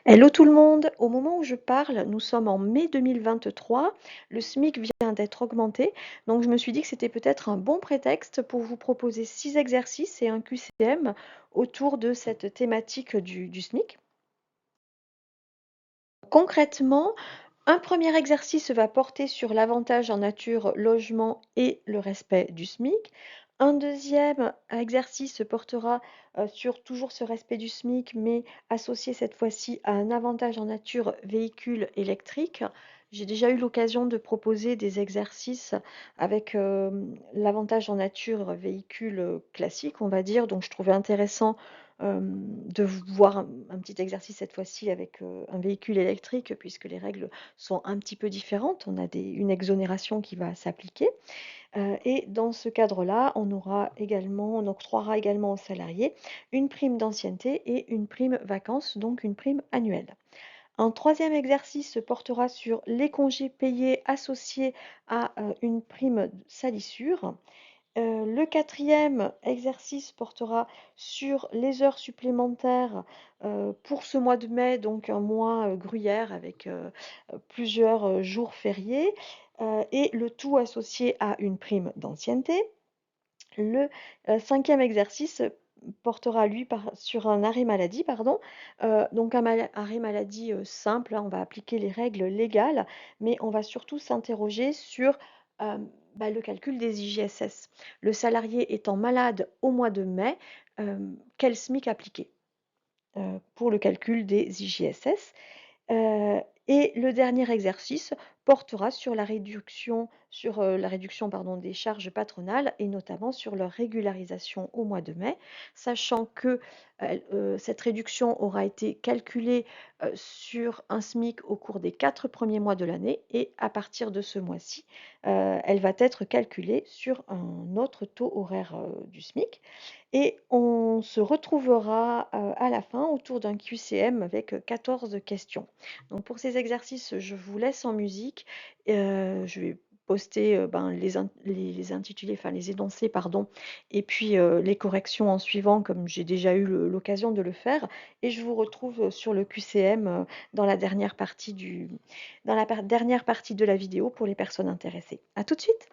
Hello tout le monde! Au moment où je parle, nous sommes en mai 2023. Le SMIC vient d'être augmenté, donc je me suis dit que c'était peut-être un bon prétexte pour vous proposer 6 exercices et un QCM autour de cette thématique du SMIC. Concrètement, un premier exercice va porter sur l'avantage en nature, logement et le respect du SMIC. Un deuxième exercice portera sur toujours ce respect du SMIC, mais associé cette fois-ci à un avantage en nature véhicule électrique. J'ai déjà eu l'occasion de proposer des exercices avec l'avantage en nature véhicule classique, on va dire. Donc je trouvais intéressant de voir un petit exercice cette fois-ci avec un véhicule électrique, puisque les règles sont un petit peu différentes. On a une exonération qui va s'appliquer. Et dans ce cadre-là, on octroiera également aux salariés une prime d'ancienneté et une prime vacances, donc une prime annuelle. Un troisième exercice portera sur les congés payés associés à une prime salissure. Le quatrième exercice portera sur les heures supplémentaires pour ce mois de mai, donc un mois gruyère avec plusieurs jours fériés, et le tout associé à une prime d'ancienneté. Le cinquième exercice portera, lui, sur un arrêt maladie, pardon. Donc arrêt maladie simple, hein, on va appliquer les règles légales, mais on va surtout s'interroger sur le calcul des IJSS. Le salarié étant malade au mois de mai, quel SMIC appliquer pour le calcul des IJSS? Et le dernier exercice portera sur la réduction, pardon, des charges patronales et notamment sur leur régularisation au mois de mai, sachant que, cette réduction aura été calculée, sur un SMIC au cours des 4 premiers mois de l'année et à partir de ce mois-ci, elle va être calculée sur un autre taux horaire, du SMIC et on se retrouvera, à la fin autour d'un QCM avec, 14 questions. Donc pour ces exercices, je vous laisse en musique. Je vais poster les intitulés, enfin les énoncés, pardon, et puis les corrections en suivant, comme j'ai déjà eu l'occasion de le faire. Et je vous retrouve sur le QCM dans la dernière partie dernière partie de la vidéo pour les personnes intéressées. À tout de suite!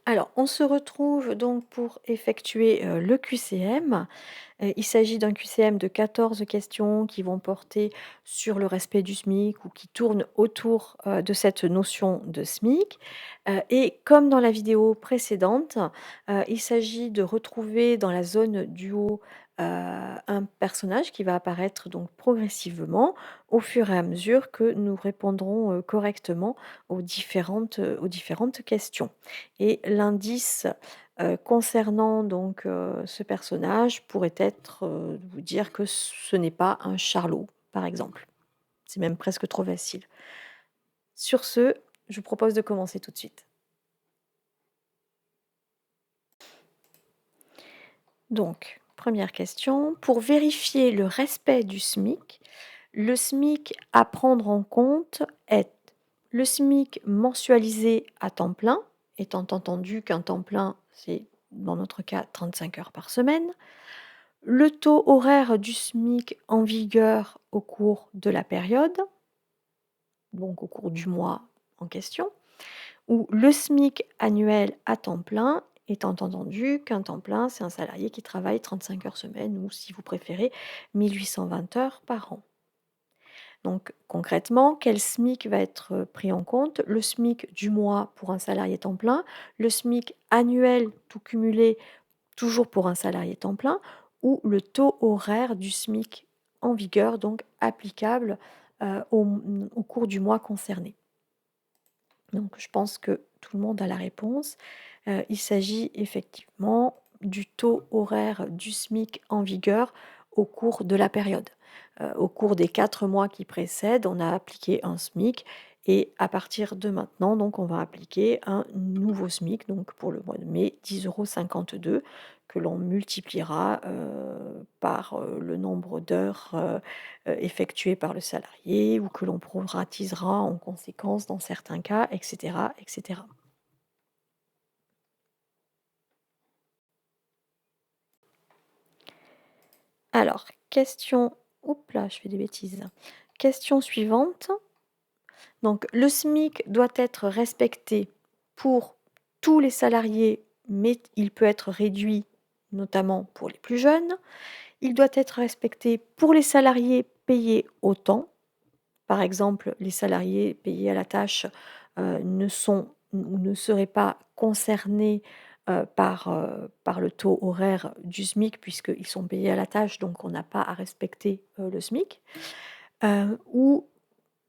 Alors, on se retrouve donc pour effectuer, le QCM. Il s'agit d'un QCM de 14 questions qui vont porter sur le respect du SMIC ou qui tournent autour, de cette notion de SMIC. Et comme dans la vidéo précédente, il s'agit de retrouver dans la zone du haut, un personnage qui va apparaître donc progressivement au fur et à mesure que nous répondrons, correctement aux différentes questions. Et l'indice concernant donc ce personnage pourrait être, de vous dire que ce n'est pas un charlot, par exemple. C'est même presque trop facile. Sur ce, je vous propose de commencer tout de suite. Donc, première question, pour vérifier le respect du SMIC, le SMIC à prendre en compte est le SMIC mensualisé à temps plein, étant entendu qu'un temps plein, c'est dans notre cas 35 heures par semaine. Le taux horaire du SMIC en vigueur au cours de la période, donc au cours du mois en question, ou le SMIC annuel à temps plein, étant entendu qu'un temps plein, c'est un salarié qui travaille 35 heures semaine ou, si vous préférez, 1820 heures par an. Donc concrètement, quel SMIC va être pris en compte? Le SMIC du mois pour un salarié temps plein, le SMIC annuel tout cumulé toujours pour un salarié temps plein, ou le taux horaire du SMIC en vigueur, donc applicable au cours du mois concerné. Donc je pense que tout le monde a la réponse. Il s'agit effectivement du taux horaire du SMIC en vigueur au cours de la période. Au cours des 4 mois qui précèdent, on a appliqué un SMIC et à partir de maintenant, donc on va appliquer un nouveau SMIC, donc pour le mois de mai, 10,52 € que l'on multipliera, par, le nombre d'heures, effectuées par le salarié ou que l'on proratisera en conséquence dans certains cas, et cetera, et cetera. Alors, question oups là, je fais des bêtises. Question suivante. Donc, le SMIC doit être respecté pour tous les salariés, mais il peut être réduit, notamment pour les plus jeunes. Il doit être respecté pour les salariés payés au temps. Par exemple, les salariés payés à la tâche, ne sont ou ne seraient pas concernés, par le taux horaire du SMIC puisqu'ils sont payés à la tâche, donc on n'a pas à respecter, le SMIC. Ou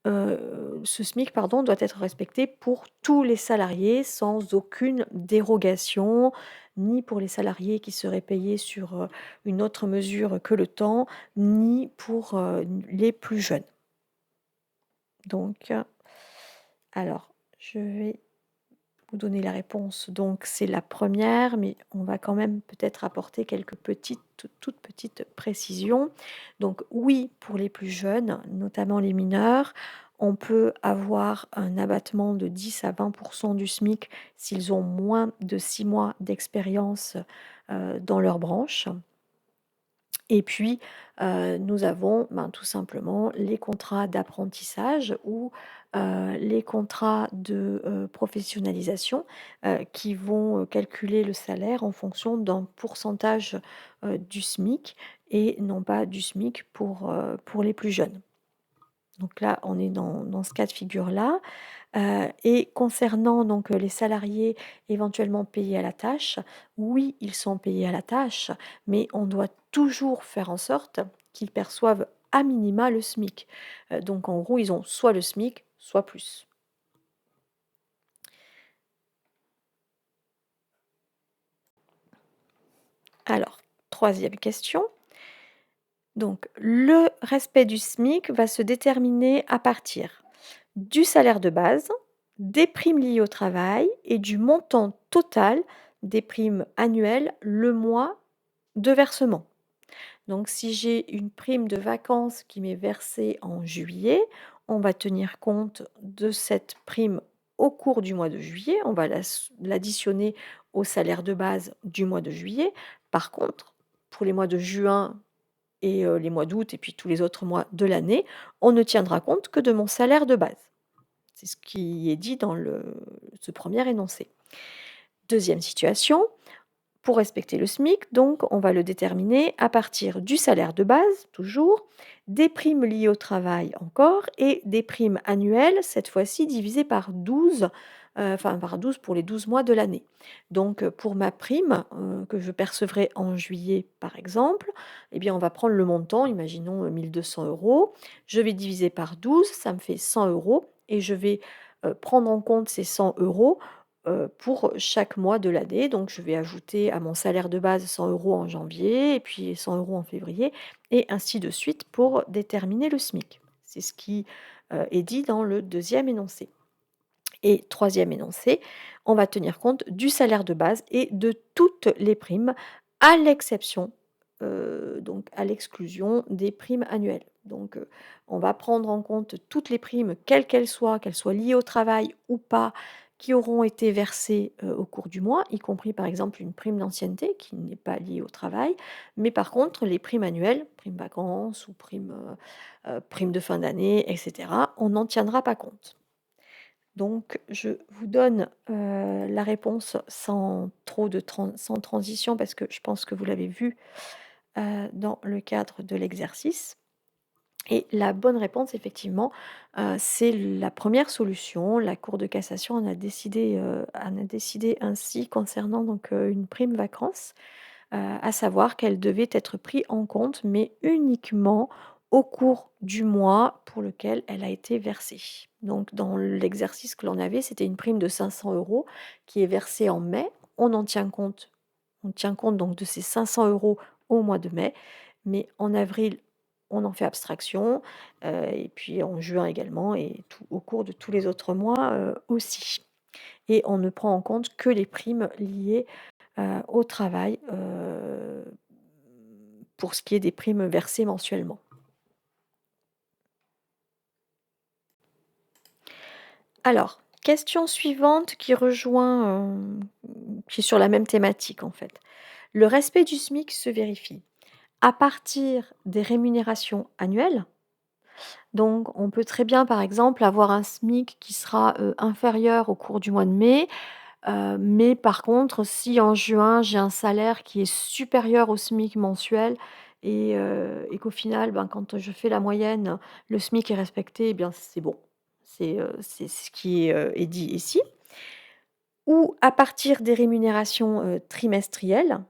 ce SMIC, pardon, doit être respecté pour tous les salariés sans aucune dérogation, ni pour les salariés qui seraient payés sur, une autre mesure que le temps, ni pour, les plus jeunes. Donc, alors, je vais vous donner la réponse. Donc, c'est la première, mais on va quand même peut-être apporter quelques toutes petites précisions. Donc, oui, pour les plus jeunes, notamment les mineurs, on peut avoir un abattement de 10 à 20% du SMIC s'ils ont moins de 6 mois d'expérience dans leur branche. Et puis, nous avons, ben, tout simplement les contrats d'apprentissage ou, les contrats de, professionnalisation, qui vont, calculer le salaire en fonction d'un pourcentage, du SMIC et non pas du SMIC pour les plus jeunes. Donc là, on est dans ce cas de figure-là. Et concernant donc, les salariés éventuellement payés à la tâche, oui, ils sont payés à la tâche, mais on doit toujours faire en sorte qu'ils perçoivent à minima le SMIC. Donc en gros, ils ont soit le SMIC, soit plus. Alors, troisième question. Donc le respect du SMIC va se déterminer à partir du salaire de base, des primes liées au travail et du montant total des primes annuelles le mois de versement. Donc si j'ai une prime de vacances qui m'est versée en juillet, on va tenir compte de cette prime au cours du mois de juillet, on va l'additionner au salaire de base du mois de juillet. Par contre, pour les mois de juin et les mois d'août et puis tous les autres mois de l'année, on ne tiendra compte que de mon salaire de base. C'est ce qui est dit dans ce premier énoncé. Deuxième situation, pour respecter le SMIC, donc, on va le déterminer à partir du salaire de base, toujours, des primes liées au travail encore, et des primes annuelles, cette fois-ci divisées par 12, enfin par 12 pour les 12 mois de l'année. Donc, pour ma prime, que je percevrai en juillet, par exemple, eh bien, on va prendre le montant, imaginons 1200 euros. Je vais diviser par 12, ça me fait 100 euros, et je vais prendre en compte ces 100 euros pour chaque mois de l'année. Donc, je vais ajouter à mon salaire de base 100 euros en janvier et puis 100 euros en février et ainsi de suite pour déterminer le SMIC. C'est ce qui est dit dans le deuxième énoncé. Et troisième énoncé, on va tenir compte du salaire de base et de toutes les primes, à l'exception, donc à l'exclusion des primes annuelles. Donc, on va prendre en compte toutes les primes, quelles qu'elles soient liées au travail ou pas, qui auront été versées au cours du mois, y compris par exemple une prime d'ancienneté qui n'est pas liée au travail. Mais par contre, les primes annuelles, primes vacances ou primes de fin d'année, etc., on n'en tiendra pas compte. Donc je vous donne, la réponse sans transition parce que je pense que vous l'avez vu, dans le cadre de l'exercice et la bonne réponse effectivement, c'est la première solution. La Cour de cassation en a décidé ainsi concernant donc, une prime vacances. À savoir qu'elle devait être prise en compte, mais uniquement au cours du mois pour lequel elle a été versée. Donc dans l'exercice que l'on avait, c'était une prime de 500 euros qui est versée en mai. On tient compte donc de ces 500 euros au mois de mai, mais en avril, on en fait abstraction, et puis en juin également et tout au cours de tous les autres mois, aussi. Et on ne prend en compte que les primes liées au travail, pour ce qui est des primes versées mensuellement. Alors, question suivante qui rejoint, qui est sur la même thématique en fait. Le respect du SMIC se vérifie à partir des rémunérations annuelles. Donc on peut très bien, par exemple, avoir un SMIC qui sera, inférieur au cours du mois de mai. Mais par contre, si en juin, j'ai un salaire qui est supérieur au SMIC mensuel et qu'au final, ben, quand je fais la moyenne, le SMIC est respecté, eh bien, c'est bon. C'est ce qui est dit ici. Ou à partir des rémunérations, trimestrielles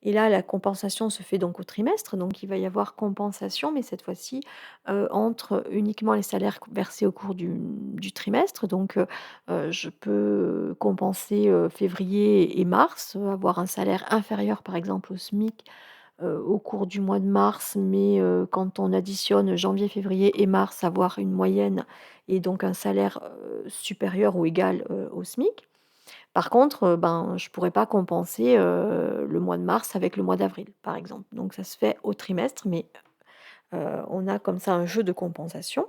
et là, la compensation se fait donc au trimestre, donc il va y avoir compensation, mais cette fois-ci, entre uniquement les salaires versés au cours du trimestre. Donc, je peux compenser, février et mars, avoir un salaire inférieur, par exemple, au SMIC, au cours du mois de mars, mais, quand on additionne janvier, février et mars, avoir une moyenne et donc un salaire, supérieur ou égal, au SMIC. Par contre, ben, je pourrais pas compenser, le mois de mars avec le mois d'avril, par exemple. Donc ça se fait au trimestre, mais, on a comme ça un jeu de compensation.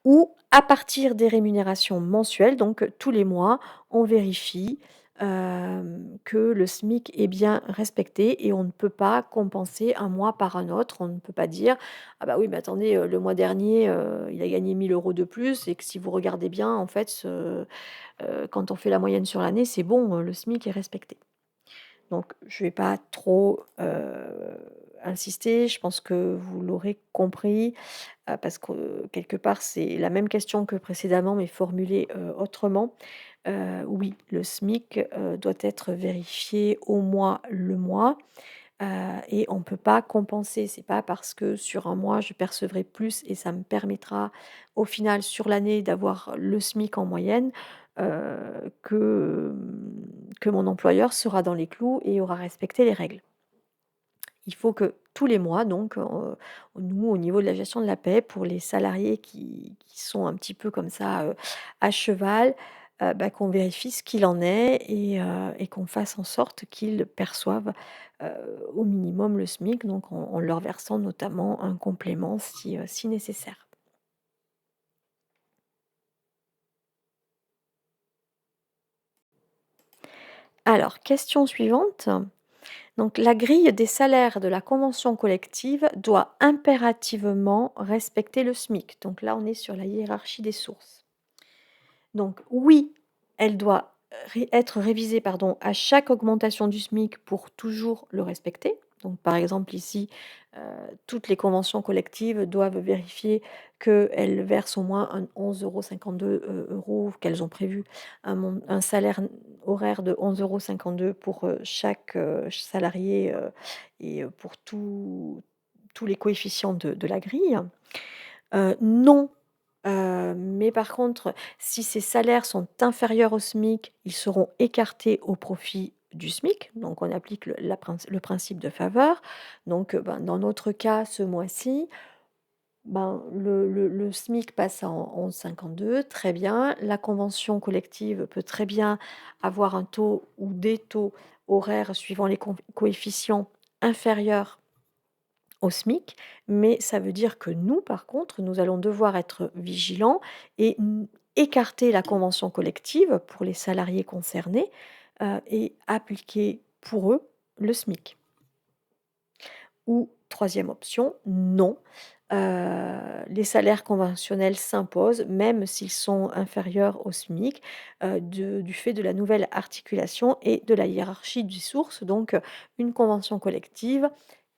Ou à partir des rémunérations mensuelles, donc tous les mois, on vérifie, que le SMIC est bien respecté et on ne peut pas compenser un mois par un autre. On ne peut pas dire: «Ah bah oui, mais attendez, le mois dernier, il a gagné 1 000 € de plus» et que si vous regardez bien, en fait, quand on fait la moyenne sur l'année, c'est bon, le SMIC est respecté. Donc je ne vais pas trop, insister, je pense que vous l'aurez compris, parce que, quelque part, c'est la même question que précédemment, mais formulée, autrement. Oui, le SMIC, doit être vérifié au mois le mois, et on ne peut pas compenser. C'est pas parce que sur un mois, je percevrai plus et ça me permettra au final sur l'année d'avoir le SMIC en moyenne, que mon employeur sera dans les clous et aura respecté les règles. Il faut que tous les mois donc, nous au niveau de la gestion de la paie pour les salariés qui sont un petit peu comme ça, à cheval, bah, qu'on vérifie ce qu'il en est et qu'on fasse en sorte qu'ils perçoivent, au minimum le SMIC, donc en leur versant notamment un complément si nécessaire. Alors, question suivante. Donc, la grille des salaires de la convention collective doit impérativement respecter le SMIC. Donc là, on est sur la hiérarchie des sources. Donc oui, elle doit être révisé, pardon, à chaque augmentation du SMIC pour toujours le respecter. Donc par exemple ici, heu, toutes les conventions collectives doivent vérifier qu'elles versent au moins un 11,52 €, qu'elles ont prévu un salaire horaire de 11,52 € pour, chaque, salarié, et pour tous les coefficients de la grille. Non, mais par contre, si ces salaires sont inférieurs au SMIC, ils seront écartés au profit du SMIC. Donc on applique le principe de faveur. Donc, ben, dans notre cas, ce mois-ci, ben, le SMIC passe en 11,52, très bien. La convention collective peut très bien avoir un taux ou des taux horaires suivant les coefficients inférieurs au SMIC, mais ça veut dire que nous, par contre, nous allons devoir être vigilants et écarter la convention collective pour les salariés concernés, et appliquer pour eux le SMIC. Ou troisième option, non, les salaires conventionnels s'imposent même s'ils sont inférieurs au SMIC, du fait de la nouvelle articulation et de la hiérarchie des sources. Donc, une convention collective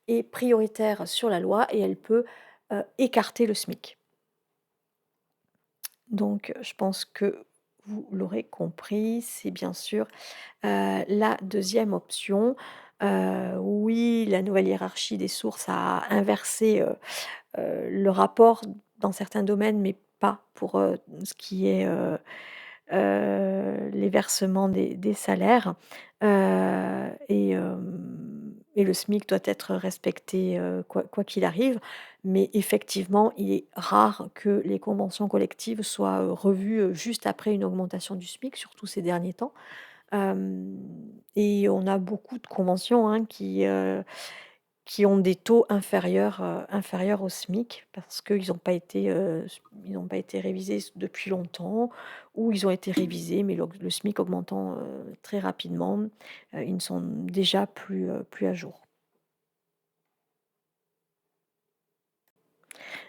est prioritaire sur la loi et elle peut, écarter le SMIC. Donc, je pense que vous l'aurez compris, c'est bien sûr, la deuxième option. Oui, la nouvelle hiérarchie des sources a inversé, le rapport dans certains domaines, mais pas pour, ce qui est, les versements des salaires, et le SMIC doit être respecté, quoi qu'il arrive. Mais effectivement, il est rare que les conventions collectives soient, revues, juste après une augmentation du SMIC, surtout ces derniers temps. Hem Et on a beaucoup de conventions, hein, qui ont des taux inférieurs au SMIC parce qu'ils n'ont pas été, ils n'ont pas été révisés depuis longtemps, ou ils ont été révisés, mais le SMIC augmentant, très rapidement, ils ne sont déjà plus à jour.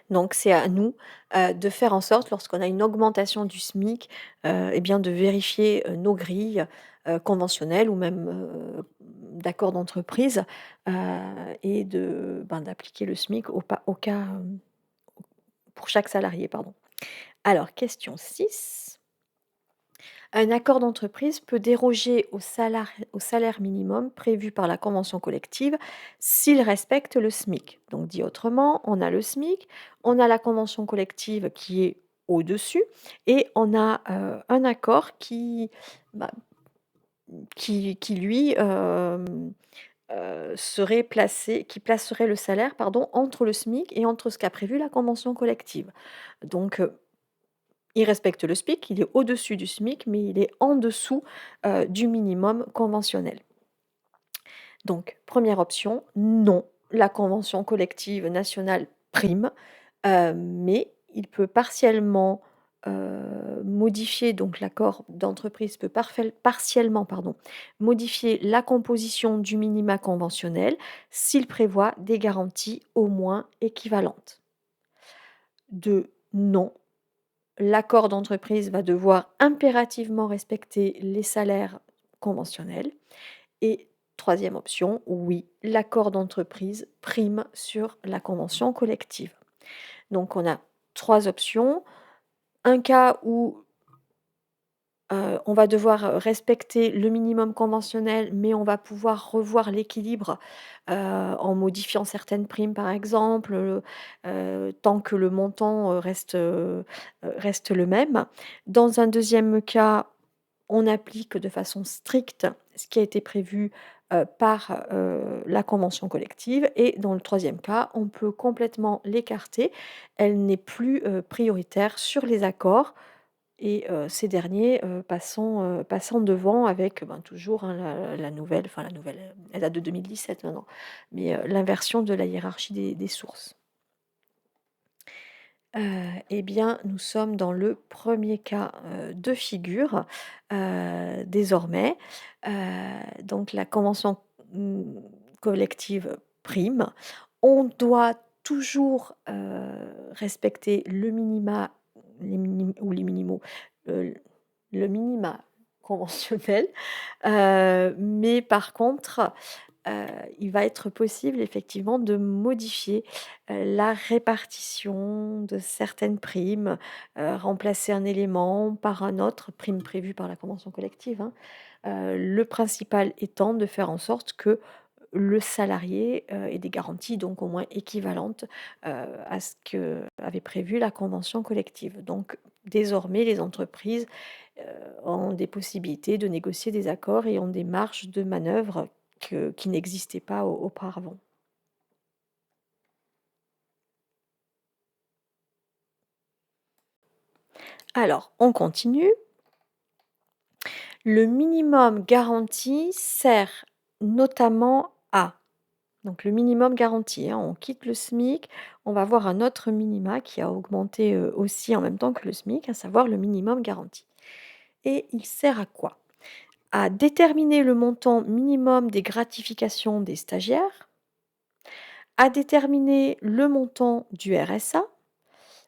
Donc c'est à nous, de faire en sorte, lorsqu'on a une augmentation du SMIC, et bien de vérifier, nos grilles, conventionnelles ou même, d'accords d'entreprise, heu et d'appliquer le SMIC au cas, pour chaque salarié, pardon. Alors question 6. Un accord d'entreprise peut déroger au salaire minimum prévu par la convention collective s'il respecte le SMIC. Donc dit autrement, on a le SMIC, on a la convention collective qui est au-dessus et on a, un accord bah, qui lui, serait placé qui placerait le salaire, pardon, entre le SMIC et entre ce qu'a prévu la convention collective. Donc, il respecte le SMIC, il est au-dessus du SMIC, mais il est en dessous, du minimum conventionnel. Donc première option, non, la convention collective nationale prime, mais il peut partiellement, modifier, donc l'accord d'entreprise peut partiellement, pardon, modifier la composition du minima conventionnel s'il prévoit des garanties au moins équivalentes. 2, non, l'accord d'entreprise va devoir impérativement respecter les salaires conventionnels. Et troisième option, oui, l'accord d'entreprise prime sur la convention collective. Donc on a 3 options. Un cas où, on va devoir, respecter le minimum conventionnel, mais on va pouvoir revoir l'équilibre, en modifiant certaines primes par exemple, tant que le montant, reste le même. Dans un deuxième cas, on applique de façon stricte ce qui a été prévu, par, la convention collective, et dans le troisième cas, on peut complètement l'écarter. Elle n'est plus, prioritaire sur les accords, et ces derniers, passant devant avec, ben, toujours, hein, la nouvelle, elle date de 2017 maintenant, mais l'inversion de la hiérarchie des sources. Et bien, nous sommes dans le premier cas, de figure, désormais. Donc la convention, mmh, collective prime. On doit toujours, respecter le minima, les minimaux, le le minima conventionnel. Mais par contre, heu, il va être possible effectivement de modifier, la répartition de certaines primes, remplacer un élément par un autre, prime prévue par la convention collective, hein. Le principal étant de faire en sorte que le salarié, ait des garanties donc au moins équivalentes, à ce qu'avait prévu la convention collective. Donc désormais, les entreprises, heu, ont des possibilités de négocier des accords et ont des marges de manœuvre qui n'existaient pas auparavant. Alors, on continue. Le minimum garanti sert notamment à donc le minimum garanti, hein, on quitte le SMIC, on va voir un autre minima qui a augmenté, aussi en même temps que le SMIC, à savoir le minimum garanti. Et il sert à quoi? À déterminer le montant minimum des gratifications des stagiaires, à déterminer le montant du RSA,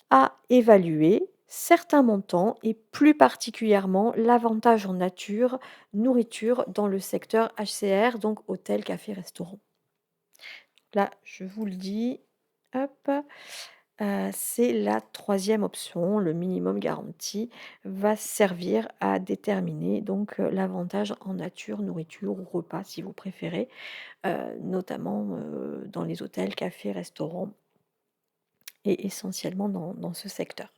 à évaluer certains montants et plus particulièrement l'avantage en nature, nourriture dans le secteur HCR, donc hôtel, café, restaurant. Là, je vous le dis, hop, c'est la troisième option. Le minimum garanti va servir à déterminer donc, l'avantage en nature, nourriture ou repas si vous préférez, notamment, dans les hôtels, cafés, restaurants et essentiellement dans ce secteur.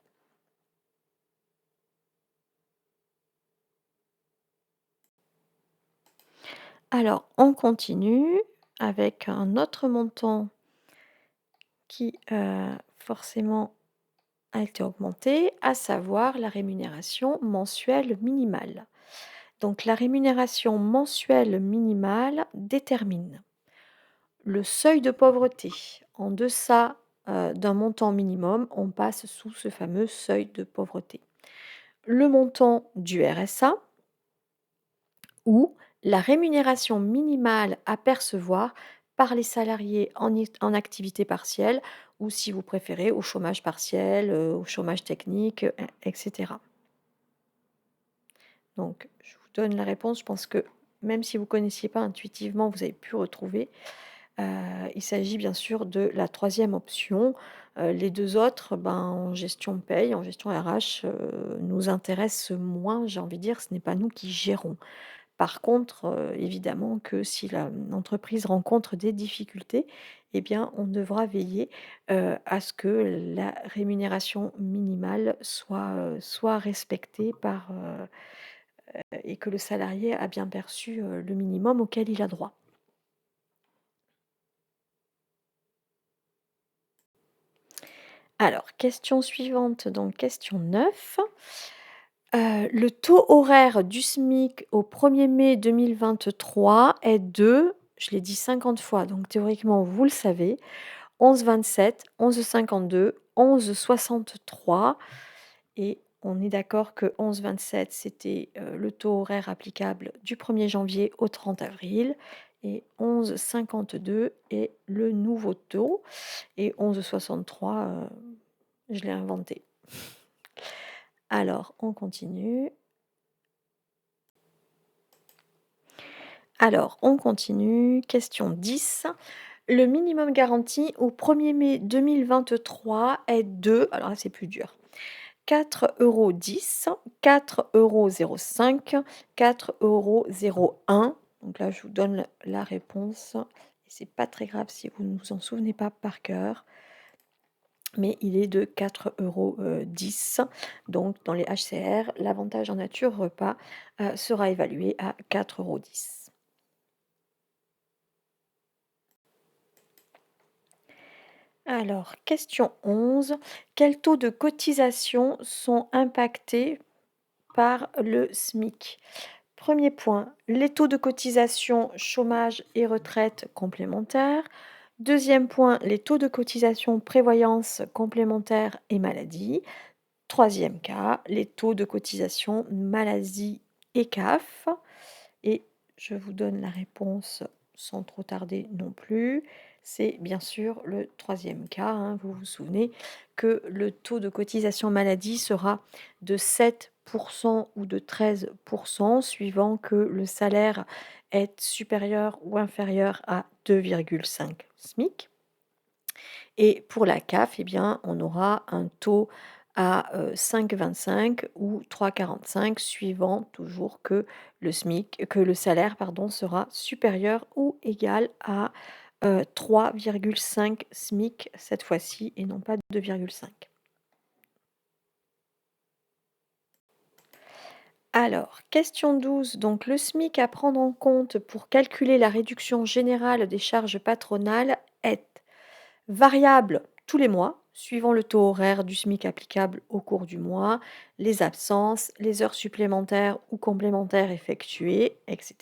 Alors on continue avec un autre montant qui, forcément a été augmenté, à savoir la rémunération mensuelle minimale. Donc la rémunération mensuelle minimale détermine le seuil de pauvreté. En deçà, d'un montant minimum, on passe sous ce fameux seuil de pauvreté. Le montant du RSA ou la rémunération minimale à percevoir par les salariés en activité partielle ou si vous préférez au chômage partiel, au chômage technique, et cetera. Donc je vous donne la réponse, je pense que même si vous ne connaissiez pas intuitivement, vous avez pu retrouver. Heu, il s'agit bien sûr de la troisième option. Les 2 autres, ben, en gestion paye, en gestion RH, nous intéressent moins, j'ai envie de dire, ce n'est pas nous qui gérons. Par contre, évidemment que si l'entreprise rencontre des difficultés, eh bien, on devra veiller, à ce que la rémunération minimale soit respectée et que le salarié a bien perçu, le minimum auquel il a droit. Alors, question suivante, donc question 9. Le taux horaire du SMIC au 1er mai 2023 est de, je l'ai dit 50 fois, donc théoriquement vous le savez, 11,27, 11,52, 11,63 et on est d'accord que 11,27 c'était, le taux horaire applicable du 1er janvier au 30 avril et 11,52 est le nouveau taux et 11,63, je l'ai inventé. Alors, on continue. Alors, on continue. Question 10. Le minimum garanti au 1er mai 2023 est de, alors là, c'est plus dur, 4,10 €, 4,05 €, 4,01 €. Donc là, je vous donne la réponse. Et c'est pas très grave si vous ne vous en souvenez pas par cœur. Mais il est de 4,10 €. Donc dans les HCR, l'avantage en nature repas, sera évalué à 4,10 €. Alors, question 11. Quels taux de cotisation sont impactés par le SMIC? Premier point, les taux de cotisation chômage et retraite complémentaire. Deuxième point, les taux de cotisation prévoyance complémentaire et maladie. Troisième cas, les taux de cotisation maladie et CAF. Et je vous donne la réponse sans trop tarder non plus. C'est bien sûr le troisième cas, hein. Vous vous souvenez que le taux de cotisation maladie sera de 7 ou de 13% suivant que le salaire est supérieur ou inférieur à 2,5 SMIC. Et pour la CAF, eh bien, on aura un taux à 5,25 ou 3,45 suivant toujours que le salaire pardon, sera supérieur ou égal à 3,5 SMIC cette fois-ci et non pas 2,5. Alors, question 12. Donc, le SMIC à prendre en compte pour calculer la réduction générale des charges patronales est variable tous les mois, suivant le taux horaire du SMIC applicable au cours du mois, les absences, les heures supplémentaires ou complémentaires effectuées, etc.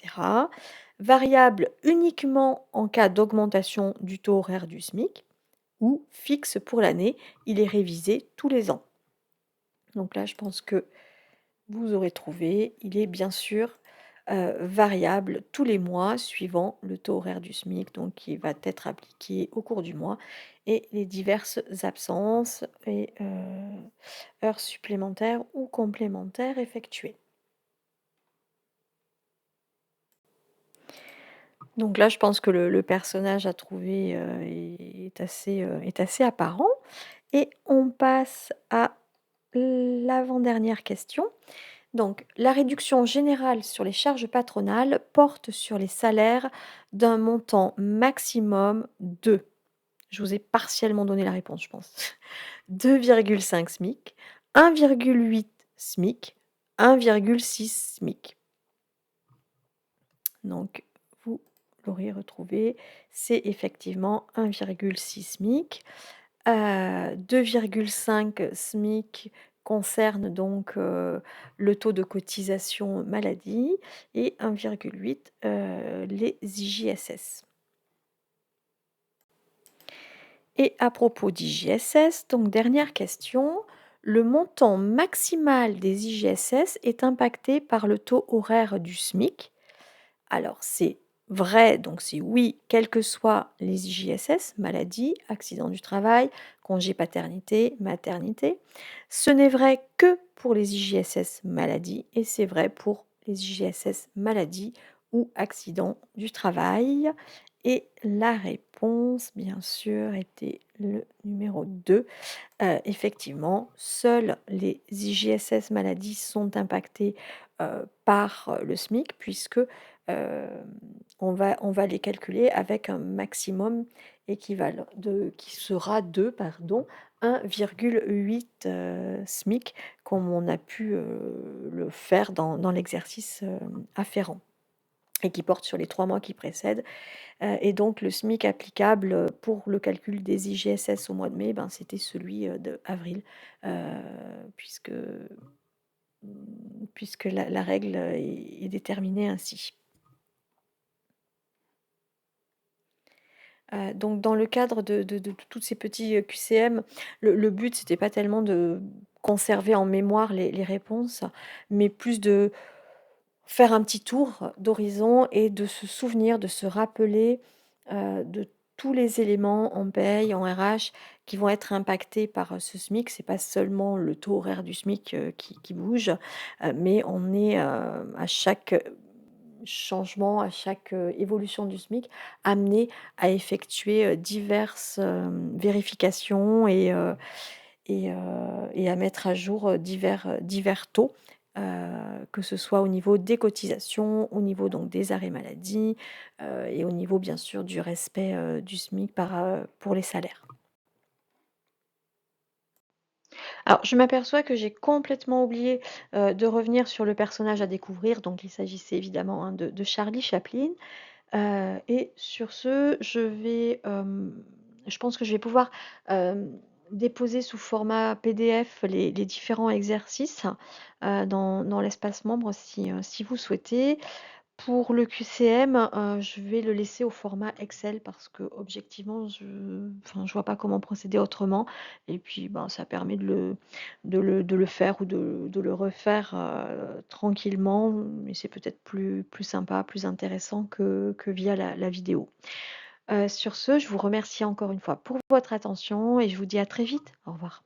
Variable uniquement en cas d'augmentation du taux horaire du SMIC ou fixe pour l'année, il est révisé tous les ans. Donc là, je pense que vous aurez trouvé, il est bien sûr variable tous les mois suivant le taux horaire du SMIC, donc qui va être appliqué au cours du mois, et les diverses absences et heures supplémentaires ou complémentaires effectuées. Donc là, je pense que le personnage à trouver est assez apparent. Et on passe à l'avant-dernière question. Donc, la réduction générale sur les charges patronales porte sur les salaires d'un montant maximum de, je vous ai partiellement donné la réponse, je pense, 2,5 SMIC, 1,8 SMIC, 1,6 SMIC. Donc, vous l'aurez retrouvé, c'est effectivement 1,6 SMIC. 2,5 SMIC concerne donc le taux de cotisation maladie et 1,8 les IJSS. Et à propos d'IJSS, donc dernière question, le montant maximal des IJSS est impacté par le taux horaire du SMIC. Alors c'est vrai, donc c'est oui, quels que soient les IJSS, maladie, accident du travail, congé paternité, maternité. Ce n'est vrai que pour les IJSS maladie et c'est vrai pour les IJSS maladie ou accident du travail. Et la réponse, bien sûr, était le numéro 2. Effectivement, seuls les IJSS maladies sont impactés par le SMIC puisque on va les calculer avec un maximum équivalent qui sera de 1,8 SMIC comme on a pu le faire dans l'exercice afférent et qui porte sur les 3 mois qui précèdent. Et donc le SMIC applicable pour le calcul des IGSS au mois de mai, ben, c'était celui d'avril, puisque, puisque la règle est déterminée ainsi. Donc dans le cadre de tous ces petits QCM, le but, c'était pas tellement de conserver en mémoire les réponses, mais plus de faire un petit tour d'horizon et de se souvenir, de se rappeler de tous les éléments en paye, en RH, qui vont être impactés par ce SMIC. C'est pas seulement le taux horaire du SMIC qui bouge, mais on est à chaque changement, à chaque évolution du SMIC, amené à effectuer diverses vérifications et à mettre à jour divers taux, que ce soit au niveau des cotisations, au niveau donc des arrêts maladie, et au niveau bien sûr du respect du SMIC pour les salaires. Alors, je m'aperçois que j'ai complètement oublié de revenir sur le personnage à découvrir. Donc, il s'agissait évidemment hein, de Charlie Chaplin. Et sur ce, je pense que je vais pouvoir déposer sous format PDF les différents exercices dans l'espace membre si vous souhaitez. Pour le QCM, je vais le laisser au format Excel parce que objectivement, je vois pas comment procéder autrement. Et puis, ben, ça permet de le faire ou de le refaire tranquillement. Mais c'est peut-être plus sympa, plus intéressant que via la vidéo. Sur ce, je vous remercie encore une fois pour votre attention et je vous dis à très vite. Au revoir.